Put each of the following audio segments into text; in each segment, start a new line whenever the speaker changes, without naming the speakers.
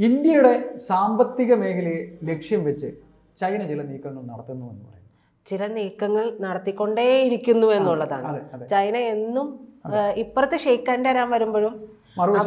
ഇന്ത്യയുടെ സാമ്പത്തിക മേഖലയെ ലക്ഷ്യം വെച്ച് ചൈന ചില നീക്കങ്ങൾ നടത്തുന്നു എന്ന് പറയുന്നു.
ചില നീക്കങ്ങൾ നടത്തിക്കൊണ്ടേയിരിക്കുന്നു എന്നുള്ളതാണ്. ചൈന എന്നും ഇപ്പുറത്ത് ഷെയ്ക്ക് ഹാൻഡ് തരാൻ വരുമ്പോഴും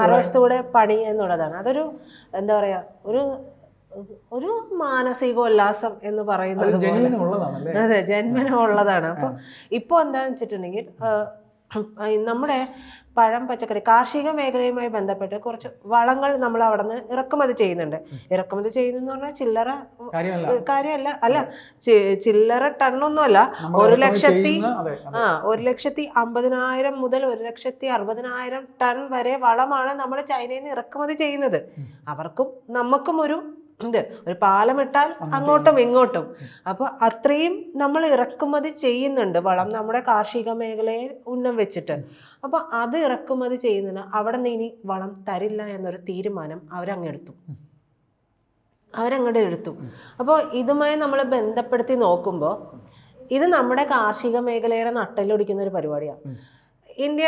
മറുവശത്തൂടെ പണി എന്നുള്ളതാണ്. അതൊരു എന്താ പറയാ, ഒരു മാനസികോല്ലാസം എന്ന് പറയുന്നത് പോലെ. അതെ, ജന്മനമുള്ളതാണ്. അപ്പൊ ഇപ്പൊ എന്താന്ന് വെച്ചിട്ടുണ്ടെങ്കിൽ നമ്മുടെ പഴം, പച്ചക്കറി, കാർഷിക മേഖലയുമായി ബന്ധപ്പെട്ട് കുറച്ച് വളങ്ങൾ നമ്മൾ അവിടെ നിന്ന് ഇറക്കുമതി ചെയ്യുന്നുണ്ട്. ഇറക്കുമതി ചെയ്യുന്നെന്ന് പറഞ്ഞാൽ ചില്ലറ കാര്യമല്ല, ചില്ലറ ടണ്ണൊന്നുമല്ല. 1,50,000 മുതൽ 1,60,000 ടൺ വരെ വളമാണ് നമ്മൾ ചൈനയിൽ നിന്ന് ഇറക്കുമതി ചെയ്യുന്നത്. അവർക്കും നമുക്കും ഒരു പാലമിട്ടാൽ അങ്ങോട്ടും ഇങ്ങോട്ടും. അപ്പൊ അത്രയും നമ്മൾ ഇറക്കുമതി ചെയ്യുന്നുണ്ട് വളം, നമ്മുടെ കാർഷിക മേഖലയെ ഉന്നം വെച്ചിട്ട്. അപ്പൊ അത് ഇറക്കുമതി ചെയ്യുന്നതിന് അവിടെ നിന്ന് ഇനി വളം തരില്ല എന്നൊരു തീരുമാനം അവരങ്ങോട്ട് എടുത്തു. അപ്പോൾ ഇതുമായി നമ്മൾ ബന്ധപ്പെടുത്തി നോക്കുമ്പോൾ ഇത് നമ്മുടെ കാർഷിക മേഖലയുടെ നട്ടെല്ലൊടിക്കുന്ന ഒരു പരിപാടിയാണ്. ഇന്ത്യ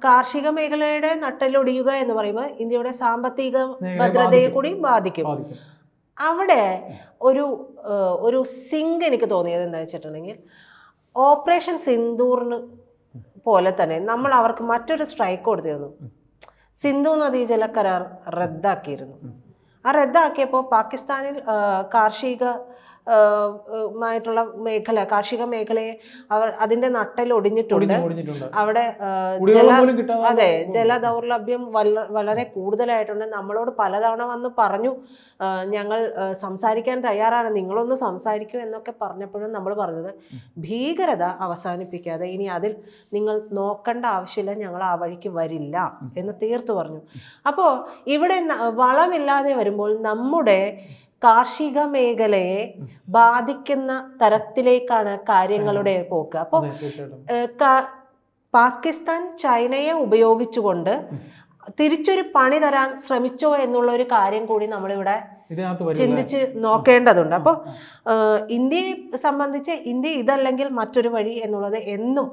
കാർഷിക മേഖലയുടെ നട്ടെല്ലൊടിയുക എന്ന് പറയുമ്പോൾ ഇന്ത്യയുടെ സാമ്പത്തിക ഭദ്രതയെ കൂടി ബാധിക്കും. അവിടെ ഒരു സിങ്ക് എനിക്ക് തോന്നിയത് എന്താ വെച്ചിട്ടുണ്ടെങ്കിൽ, ഓപ്പറേഷൻ സിന്ദൂറിന് പോലെ തന്നെ നമ്മൾ അവർക്ക് മറ്റൊരു സ്ട്രൈക്ക് കൊടുത്തിരുന്നു. സിന്ധു നദീ ജല കരാർ റദ്ദാക്കിയിരുന്നു. ആ റദ്ദാക്കിയപ്പോൾ പാകിസ്ഥാനിൽ കാർഷിക മേഖലയെ അതിന്റെ നട്ടെൽ ഒടിഞ്ഞിട്ടുണ്ട്. അവിടെ ജല ദൗർലഭ്യം വളരെ കൂടുതലായിട്ടുണ്ട്. നമ്മളോട് പലതവണ വന്ന് പറഞ്ഞു, ഞങ്ങൾ സംസാരിക്കാൻ തയ്യാറാണ്, നിങ്ങളൊന്ന് സംസാരിക്കൂ എന്നൊക്കെ പറഞ്ഞപ്പോഴും നമ്മൾ പറഞ്ഞത്, ഭീകരത അവസാനിപ്പിക്കാതെ ഇനി അതിൽ നിങ്ങൾ നോക്കേണ്ട ആവശ്യമില്ല, ഞങ്ങൾ ആ വഴിക്ക് വരില്ല എന്ന് തീർത്തു പറഞ്ഞു. അപ്പോൾ ഇവിടെ വളമില്ലാതെ വരുമ്പോൾ നമ്മുടെ കാർഷിക മേഖലയെ ബാധിക്കുന്ന തരത്തിലേക്കാണ് കാര്യങ്ങളുടെ പോക്ക്. അപ്പോൾ പാകിസ്ഥാൻ ചൈനയെ ഉപയോഗിച്ചുകൊണ്ട് തിരിച്ചൊരു പണി തരാൻ ശ്രമിച്ചോ എന്നുള്ള ഒരു കാര്യം കൂടി നമ്മളിവിടെ ചിന്തിച്ച് നോക്കേണ്ടതുണ്ട്. അപ്പോൾ ഇന്ത്യയെ സംബന്ധിച്ച് ഇന്ത്യ ഇതല്ലെങ്കിൽ മറ്റൊരു വഴി എന്നുള്ളത് എന്നും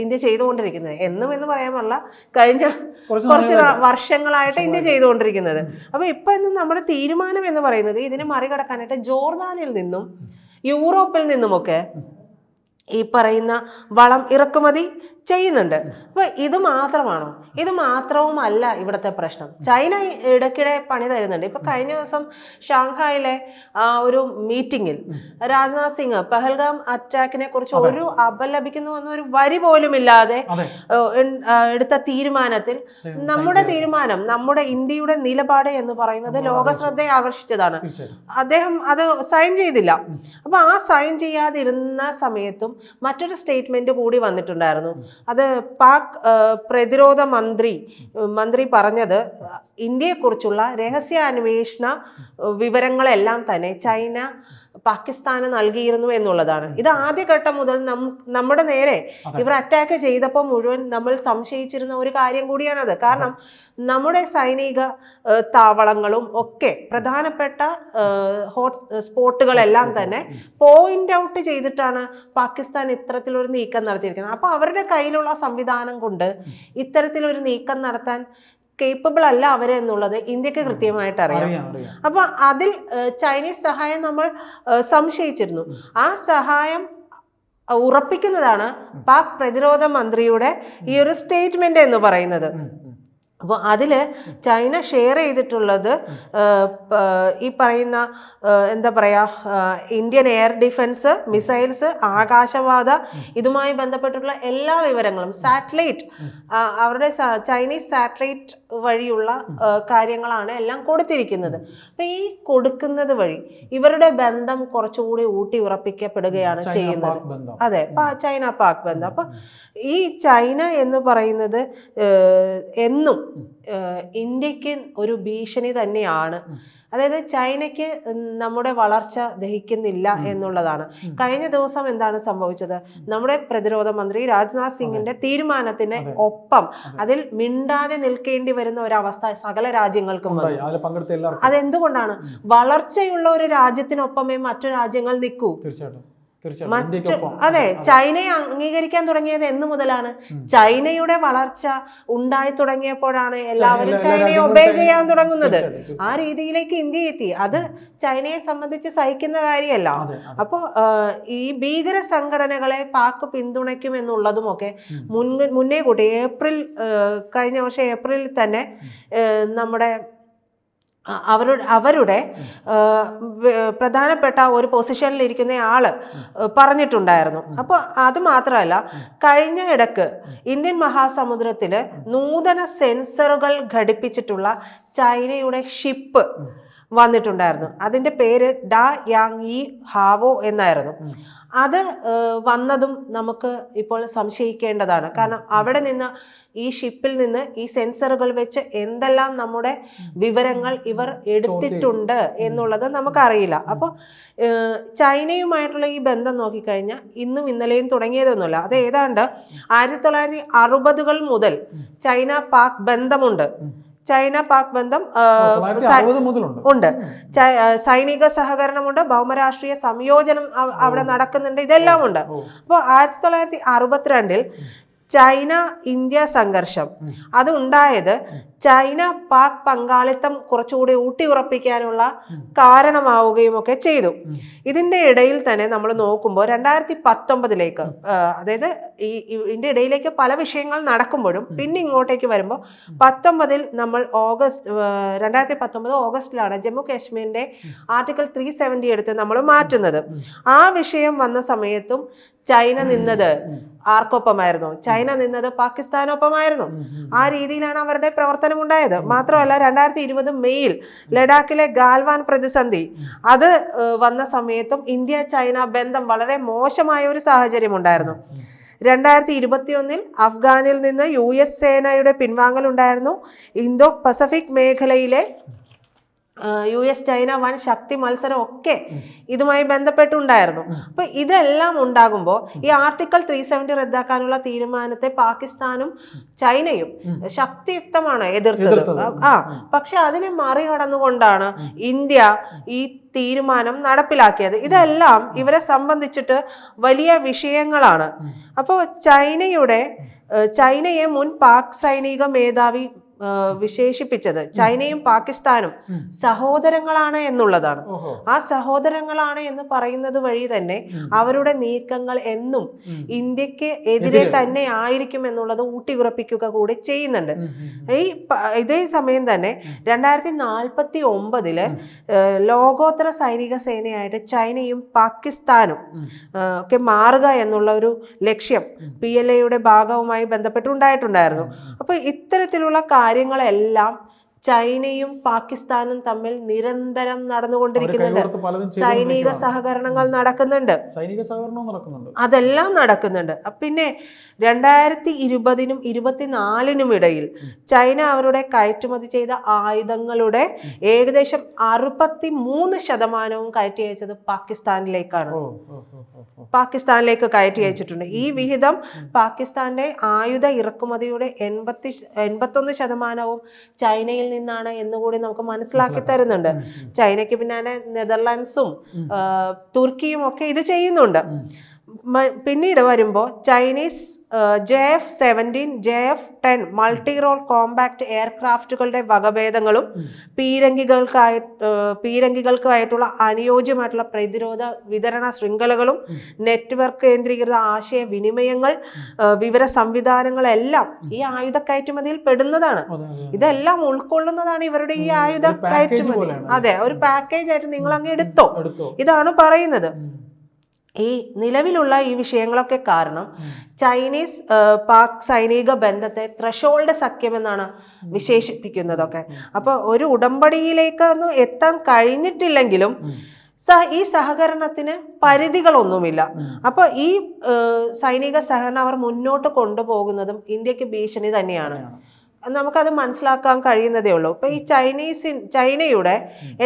ഇന്ത്യ ചെയ്തുകൊണ്ടിരിക്കുന്നത്, എന്നും എന്ന് പറയാമല്ല, കഴിഞ്ഞ കുറച്ച് വർഷങ്ങളായിട്ട് ഇന്ത്യ ചെയ്തുകൊണ്ടിരിക്കുന്നത്. അപ്പൊ ഇപ്പൊ നമ്മുടെ തീരുമാനം എന്ന് പറയുന്നത് ഇതിനെ മറികടക്കാനായിട്ട് ജോർദാനിൽ നിന്നും യൂറോപ്പിൽ നിന്നുമൊക്കെ ഈ പറയുന്ന വളം ഇറക്കുമതി ചെയ്യുന്നുണ്ട്. അപ്പൊ ഇത് മാത്രമാണോ? ഇത് മാത്രവുമല്ല ഇവിടുത്തെ പ്രശ്നം. ചൈന ഇടയ്ക്കിടെ പണി തരുന്നുണ്ട്. ഇപ്പൊ കഴിഞ്ഞ ദിവസം ഷാങ്ഹായിലെ ഒരു മീറ്റിംഗിൽ രാജ്നാഥ് സിംഗ് പഹൽഗാം അറ്റാക്കിനെ കുറിച്ച് ഒരു അപലപിക്കുന്നു എന്നൊരു വരി പോലും ഇല്ലാതെ എടുത്ത തീരുമാനത്തിൽ നമ്മുടെ തീരുമാനം, നമ്മുടെ ഇന്ത്യയുടെ നിലപാട് എന്ന് പറയുന്നത് ലോക ശ്രദ്ധയെ ആകർഷിച്ചതാണ്. അദ്ദേഹം അത് സൈൻ ചെയ്തില്ല. അപ്പൊ ആ സൈൻ ചെയ്യാതിരുന്ന സമയത്തും മറ്റൊരു സ്റ്റേറ്റ്മെന്റ് കൂടി വന്നിട്ടുണ്ടായിരുന്നു. അത് പാക് പ്രതിരോധ മന്ത്രി പറഞ്ഞത്, ഇന്ത്യയെക്കുറിച്ചുള്ള രഹസ്യാന്വേഷണ വിവരങ്ങളെല്ലാം തന്നെ ചൈന പാകിസ്ഥാന് നൽകിയിരുന്നു എന്നുള്ളതാണ്. ഇത് ആദ്യഘട്ടം മുതൽ നമ്മുടെ നേരെ ഇവർ അറ്റാക്ക് ചെയ്തപ്പോൾ മുഴുവൻ നമ്മൾ സംശയിച്ചിരുന്ന ഒരു കാര്യം കൂടിയാണത്. കാരണം നമ്മുടെ സൈനിക താവളങ്ങളും ഒക്കെ പ്രധാനപ്പെട്ട ഹോട്ട് സ്പോട്ടുകളെല്ലാം തന്നെ പോയിന്റ് ഔട്ട് ചെയ്തിട്ടാണ് പാകിസ്ഥാൻ ഇത്തരത്തിലൊരു നീക്കം നടത്തിയിരിക്കുന്നത്. അപ്പോൾ അവരുടെ കയ്യിലുള്ള സംവിധാനം കൊണ്ട് ഇത്തരത്തിലൊരു നീക്കം നടത്താൻ കേപ്പബിൾ അല്ല അവരെന്നുള്ളത് ഇന്ത്യക്ക് കൃത്യമായിട്ട് അറിയാം. അപ്പൊ അതിൽ ചൈനീസ് സഹായം നമ്മൾ സംശയിച്ചിരുന്നു. ആ സഹായം ഉറപ്പിക്കുന്നതാണ് പാക് പ്രതിരോധ മന്ത്രിയുടെ ഈ ഒരു സ്റ്റേറ്റ്മെന്റ് എന്ന് പറയുന്നത്. അപ്പോൾ അതിൽ ചൈന ഷെയർ ചെയ്തിട്ടുള്ളത് ഈ പറയുന്ന എന്താ പറയുക, ഇന്ത്യൻ എയർ ഡിഫൻസ്, മിസൈൽസ്, ആകാശപാത, ഇതുമായി ബന്ധപ്പെട്ടിട്ടുള്ള എല്ലാ വിവരങ്ങളും, സാറ്റലൈറ്റ്, അവരുടെ ചൈനീസ് സാറ്റലൈറ്റ് വഴിയുള്ള കാര്യങ്ങളാണ് എല്ലാം കൊടുത്തിരിക്കുന്നത്. അപ്പം ഈ കൊടുക്കുന്നത് വഴി ഇവരുടെ ബന്ധം കുറച്ചുകൂടി ഊട്ടി ഉറപ്പിക്കപ്പെടുകയാണ് ചെയ്യുന്നത്. അതെ, ചൈന പാക് ബന്ധം. അപ്പം ഈ ചൈന എന്ന് പറയുന്നത് എന്നും ഇന്ത്യക്ക് ഒരു ഭീഷണി തന്നെയാണ്. അതായത് ചൈനയ്ക്ക് നമ്മുടെ വളർച്ച ദഹിക്കുന്നില്ല എന്നുള്ളതാണ്. കഴിഞ്ഞ ദിവസം എന്താണ് സംഭവിച്ചത്? നമ്മുടെ പ്രതിരോധ മന്ത്രി രാജ്നാഥ് സിംഗിന്റെ തീരുമാനത്തിന് ഒപ്പം അതിൽ മിണ്ടാതെ നിൽക്കേണ്ടി വരുന്ന ഒരവസ്ഥ സകല രാജ്യങ്ങൾക്കും വന്നു. അതെന്തുകൊണ്ടാണ്? വളർച്ചയുള്ള ഒരു രാജ്യത്തിനൊപ്പമേ മറ്റു രാജ്യങ്ങൾ നിൽക്കൂ. അതെ, ചൈനയെ അംഗീകരിക്കാൻ തുടങ്ങിയത് എന്ന് മുതലാണ്? ചൈനയുടെ വളർച്ച ഉണ്ടായി തുടങ്ങിയപ്പോഴാണ് എല്ലാവരും ചൈനയെ ഒബേ ചെയ്യാൻ തുടങ്ങുന്നത്. ആ രീതിയിലേക്ക് ഇന്ത്യ എത്തി. അത് ചൈനയെ സംബന്ധിച്ച് സഹിക്കുന്ന കാര്യമല്ല. അപ്പോൾ ഈ ഭീകര സംഘടനകളെ പാക് പിന്തുണയ്ക്കും എന്നുള്ളതുമൊക്കെ മുന്നേ കൂട്ടി കഴിഞ്ഞ വർഷം ഏപ്രിലിൽ തന്നെ നമ്മുടെ അവരുടെ പ്രധാനപ്പെട്ട ഒരു പൊസിഷനിൽ ഇരിക്കുന്ന ആള് പറഞ്ഞിട്ടുണ്ടായിരുന്നു. അപ്പോൾ അത് മാത്രമല്ല, കഴിഞ്ഞ ഇടക്ക് ഇന്ത്യൻ മഹാസമുദ്രത്തില് നൂതന സെൻസറുകൾ ഘടിപ്പിച്ചിട്ടുള്ള ചൈനയുടെ ഷിപ്പ് വന്നിട്ടുണ്ടായിരുന്നു. അതിന്റെ പേര് ഡാ യാങ് യി ഹാവോ എന്നായിരുന്നു. അത് വന്നതും നമുക്ക് ഇപ്പോൾ സംശയിക്കേണ്ടതാണ്. കാരണം അവിടെ നിന്ന്, ഈ ഷിപ്പിൽ നിന്ന് ഈ സെൻസറുകൾ വെച്ച് എന്തെല്ലാം നമ്മുടെ വിവരങ്ങൾ ഇവർ എടുത്തിട്ടുണ്ട് എന്നുള്ളത് നമുക്കറിയില്ല. അപ്പോൾ ചൈനയുമായിട്ടുള്ള ഈ ബന്ധം നോക്കിക്കഴിഞ്ഞാൽ ഇന്നും ഇന്നലെയും തുടങ്ങിയതൊന്നുമില്ല. അത് ഏതാണ്ട് 1960 മുതൽ ചൈന പാക് ബന്ധമുണ്ട്. ചൈന പാക് ബന്ധം ഉണ്ട്. സൈനിക സഹകരണമുണ്ട്, ഭൗമരാഷ്ട്രീയ സംയോജനം അവിടെ നടക്കുന്നുണ്ട്, ഇതെല്ലാം ഉണ്ട്. അപ്പോൾ 1962 ചൈന ഇന്ത്യ സംഘർഷം അത് ഉണ്ടായത് ചൈന പാക് പങ്കാളിത്തം കുറച്ചുകൂടി ഊട്ടിയുറപ്പിക്കാനുള്ള കാരണമാവുകയും ഒക്കെ ചെയ്തു. ഇതിന്റെ ഇടയിൽ തന്നെ നമ്മൾ നോക്കുമ്പോൾ 2019 അതായത് ഇതിന്റെ ഇടയിലേക്ക് പല വിഷയങ്ങൾ നടക്കുമ്പോഴും പിന്നെ ഇങ്ങോട്ടേക്ക് വരുമ്പോൾ 19 നമ്മൾ 2019 ഓഗസ്റ്റിലാണ് ജമ്മു കാശ്മീരിന്റെ ആർട്ടിക്കിൾ 370 എടുത്ത് നമ്മൾ മാറ്റുന്നത്. ആ വിഷയം വന്ന സമയത്തും ചൈന നിന്നത് ആർക്കൊപ്പമായിരുന്നു? ചൈന നിന്നത് പാകിസ്ഥാനൊപ്പമായിരുന്നു. ആ രീതിയിലാണ് അവരുടെ പ്രവർത്തനം ഉണ്ടായത്. മാത്രമല്ല 2020 മെയ്യിൽ ലഡാക്കിലെ ഗാൽവാൻ പ്രതിസന്ധി അത് വന്ന സമയത്തും ഇന്ത്യ ചൈന ബന്ധം വളരെ മോശമായ ഒരു സാഹചര്യം ഉണ്ടായിരുന്നു. 2021 അഫ്ഗാനിൽ നിന്ന് US സേനയുടെ പിൻവാങ്ങൽ ഉണ്ടായിരുന്നു. ഇന്തോ പസഫിക് മേഖലയിലെ US ചൈന വൻ ശക്തി മത്സരം ഒക്കെ ഇതുമായി ബന്ധപ്പെട്ടുണ്ടായിരുന്നു. അപ്പൊ ഇതെല്ലാം ഉണ്ടാകുമ്പോൾ ഈ ആർട്ടിക്കിൾ 370 റദ്ദാക്കാനുള്ള തീരുമാനത്തെ പാകിസ്ഥാനും ചൈനയും ശക്തിയുക്തമാണ് എതിർത്തത്. പക്ഷെ അതിനെ മറികടന്നുകൊണ്ടാണ് ഇന്ത്യ ഈ തീരുമാനം നടപ്പിലാക്കിയത്. ഇതെല്ലാം ഇവരെ സംബന്ധിച്ചിട്ട് വലിയ വിഷയങ്ങളാണ്. അപ്പോൾ ചൈനയെ മുൻ പാക് സൈനിക മേധാവി വിശേഷിപ്പിച്ചത് ചൈനയും പാകിസ്ഥാനും സഹോദരങ്ങളാണ് എന്നുള്ളതാണ്. ആ സഹോദരങ്ങളാണ് എന്ന് പറയുന്നത് വഴി തന്നെ അവരുടെ നീക്കങ്ങൾ എന്നും ഇന്ത്യക്ക് എതിരെ തന്നെ ആയിരിക്കും എന്നുള്ളത് ഊട്ടിയുറപ്പിക്കുക കൂടി ചെയ്യുന്നുണ്ട്. ഇതേ സമയം തന്നെ 2049 ലോകോത്തര സൈനിക സേനയായിട്ട് ചൈനയും പാകിസ്ഥാനും ഒക്കെ മാറുക എന്നുള്ള ഒരു ലക്ഷ്യം PLAയുടെ ഭാഗവുമായി ബന്ധപ്പെട്ടുണ്ടായിട്ടുണ്ടായിരുന്നു. അപ്പൊ ഇത്തരത്തിലുള്ള കാര്യങ്ങളെല്ലാം ചൈനയും പാകിസ്ഥാനും തമ്മിൽ നിരന്തരം നടന്നുകൊണ്ടിരിക്കുന്നുണ്ട്. സൈനിക സഹകരണങ്ങൾ നടക്കുന്നുണ്ട്, അതെല്ലാം നടക്കുന്നുണ്ട്. പിന്നെ 2020 24 ഇടയിൽ ചൈന അവരുടെ കയറ്റുമതി ചെയ്ത ആയുധങ്ങളുടെ ഏകദേശം 63% കയറ്റി അയച്ചത് പാകിസ്ഥാനിലേക്ക് കയറ്റി അയച്ചിട്ടുണ്ട്. ഈ വിഹിതം പാകിസ്ഥാന്റെ ആയുധ ഇറക്കുമതിയുടെ 81% ചൈനയിൽ നിന്നാണ് എന്നുകൂടി നമുക്ക് മനസ്സിലാക്കി തരുന്നുണ്ട്. ചൈനയ്ക്ക് പിന്നാലെ നെതർലാൻഡ്സും തുർക്കിയും ഒക്കെ ഇത് ചെയ്യുന്നുണ്ട്. പിന്നീട് വരുമ്പോൾ Chinese JF-17, JF-10 multi role compact എയർക്രാഫ്റ്റുകളുടെ വകഭേദങ്ങളും പീരങ്കികൾക്കായിട്ടുള്ള അനുയോജ്യമായിട്ടുള്ള പ്രതിരോധ വിതരണ ശൃംഖലകളും നെറ്റ്വർക്ക് കേന്ദ്രീകൃത ആശയവിനിമയങ്ങൾ വിവര സംവിധാനങ്ങളെല്ലാം ഈ ആയുധ കയറ്റുമതിയിൽ പെടുന്നതാണ്. ഇതെല്ലാം ഉൾക്കൊള്ളുന്നതാണ് ഇവരുടെ ഈ ആയുധ കയറ്റുമതി. അതെ, ഒരു പാക്കേജ് ആയിട്ട് നിങ്ങൾ അങ്ങ് എടുത്തോ, ഇതാണ് പറയുന്നത്. ഈ നിലവിലുള്ള ഈ വിഷയങ്ങളൊക്കെ കാരണം ചൈനീസ് പാക് സൈനിക ബന്ധത്തെ ത്രഷോൾഡ് സഖ്യം എന്നാണ് വിശേഷിപ്പിക്കുന്നതൊക്കെ. അപ്പോൾ ഒരു ഉടമ്പടിയിലേക്കൊന്നും എത്താൻ കഴിഞ്ഞിട്ടില്ലെങ്കിലും ഈ സഹകരണത്തിന് പരിധികളൊന്നുമില്ല. അപ്പൊ ഈ സൈനിക സഹകരണം അവർ മുന്നോട്ട് കൊണ്ടുപോകുന്നതും ഇന്ത്യക്ക് ഭീഷണി തന്നെയാണ്. നമുക്കത് മനസ്സിലാക്കാൻ കഴിയുന്നതേ ഉള്ളൂ. ഇപ്പൊ ഈ ചൈനയുടെ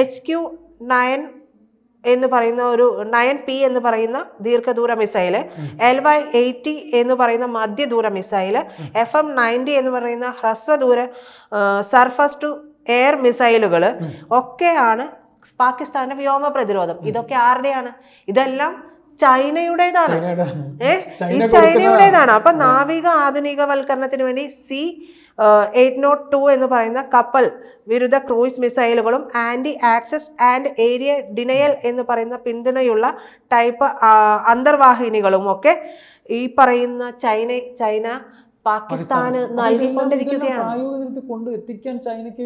HQ-9 എന്ന് പറയുന്ന ഒരു 9P എന്ന് പറയുന്ന ദീർഘദൂര മിസൈല്, LY-80 എന്ന് പറയുന്ന മധ്യദൂര മിസൈല്, FM-90 എന്ന് പറയുന്ന ഹ്രസ്വദൂര സർഫസ് ടു എയർ മിസൈലുകൾ ഒക്കെയാണ് പാകിസ്ഥാന്റെ വ്യോമ പ്രതിരോധം. ഇതൊക്കെ ആരുടെയാണ്? ഇതെല്ലാം ചൈനയുടേതാണ്.
ചൈനയുടെ
ഈ ചൈനയുടേതാണ്. അപ്പൊ നാവിക ആധുനികവൽക്കരണത്തിന് വേണ്ടി C-802 എന്ന് പറയുന്ന കപ്പൽ വിരുദ്ധ ക്രൂയിസ് മിസൈലുകളും anti access and area denial എന്ന് പറയുന്ന പിന്തുണയുള്ള ടൈപ്പ് അന്തർവാഹിനികളും ഒക്കെ ഈ പറയുന്ന ചൈന പാകിസ്ഥാന് നൽകിക്കൊണ്ടിരിക്കുകയാണ്.
പ്രായോഗികത്തിൽ കൊണ്ട് എത്തിക്കാൻ ചൈനയ്ക്ക്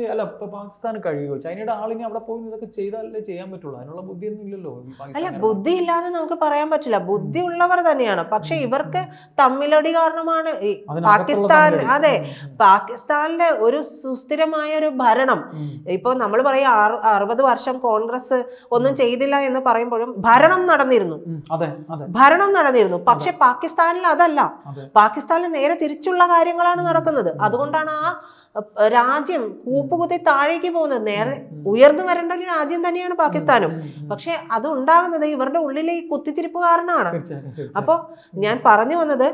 പാകിസ്ഥാന് കഴിയുമോ? ചൈനയുടെ ആളിനെ അവിടെ പോയി ഇതൊക്കെ ചെയ്താലേ ചെയ്യാൻ പറ്റുള്ളൂ. അതിനുള്ള ബുദ്ധിയൊന്നും ഇല്ലല്ലോ.
അല്ല, ബുദ്ധി ഇല്ലാതെ നമുക്ക് പറയാൻ പറ്റില്ല. ബുദ്ധി ഉള്ളവർ തന്നെയാണ്. പക്ഷെ ഇവർക്ക് തമ്മിലടി കാരണമാണ് പാകിസ്ഥാൻ. അതെ, പാകിസ്ഥാനിലെ ഒരു സുസ്ഥിരമായ ഒരു ഭരണം. ഇപ്പൊ നമ്മൾ പറയാ 60 വർഷം കോൺഗ്രസ് ഒന്നും ചെയ്തില്ല എന്ന് പറയുമ്പോഴും ഭരണം നടന്നിരുന്നു. ഭരണം നടന്നിരുന്നു. പക്ഷെ പാകിസ്ഥാനിൽ അതല്ല. പാകിസ്ഥാനിൽ നേരെ തിരിച്ചുള്ള കാര്യങ്ങളാണ് നടക്കുന്നത്. അതുകൊണ്ടാണ് ആ രാജ്യം കൂപ്പുകുത്തി താഴേക്ക് പോകുന്നത്. നേരെ ഉയർന്നു വരേണ്ട ഒരു രാജ്യം തന്നെയാണ് പാകിസ്ഥാനും. പക്ഷെ അത് ഉണ്ടാകുന്നത് ഇവരുടെ ഉള്ളിലെ ഈ കുത്തിത്തിരിപ്പ് കാരണമാണ്. അപ്പോ ഞാൻ പറഞ്ഞു വന്നത്,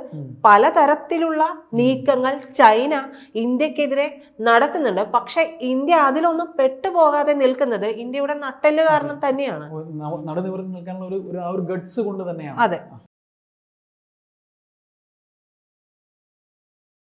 പലതരത്തിലുള്ള നീക്കങ്ങൾ ചൈന ഇന്ത്യക്കെതിരെ നടത്തുന്നുണ്ട്. പക്ഷെ ഇന്ത്യ അതിലൊന്നും പെട്ടുപോകാതെ നിൽക്കുന്നത് ഇന്ത്യയുടെ നട്ടെല്ല് കാരണം തന്നെയാണ്.
നടന്നു നിൽക്കാനുള്ള ഒരു ഗട്സ് കൊണ്ട് തന്നെയാണ്.
അതെ.